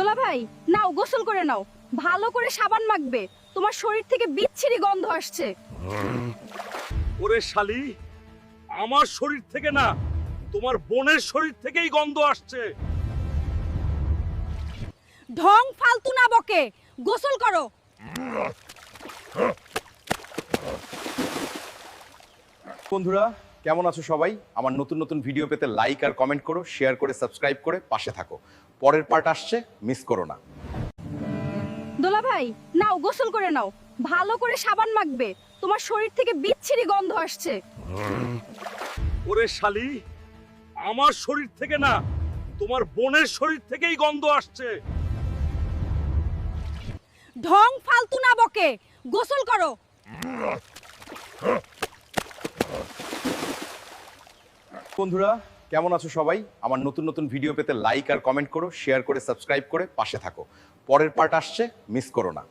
দোলা ভাই, নাও গোসল করে নাও। ভালো করে সাবান মাখবে, তোমার শরীর থেকে বিচ্ছিরি গন্ধ আসছে। ওরে শালি, আমার শরীর থেকে না, তোমার বোনের শরীর থেকেই গন্ধ আসছে। ঢং ফালতু না বকে, গোসল করো। বন্ধুরা, কেমন আছো সবাই? আমার নতুন নতুন ভিডিও পেতে লাইক আর কমেন্ট করো, শেয়ার করে সাবস্ক্রাইব করে পাশে থাকো। পরের পার্ট আসছে, মিস করো না। দোলা ভাই, নাও গোসল করে নাও। ভালো করে সাবান মাখবে, তোমার শরীর থেকে বিচ্ছিরি গন্ধ আসছে। ওরে শালি, আমার শরীর থেকে না, তোমার বোনের শরীর থেকেই গন্ধ আসছে। ঢং ফালতু না বকে, গোসল করো। বন্ধুরা, কেমন আছো সবাই? আমার নতুন নতুন ভিডিও পেতে লাইক আর কমেন্ট করো, শেয়ার করে সাবস্ক্রাইব করে পাশে থাকো। পরের পার্ট আসছে, মিস করো না।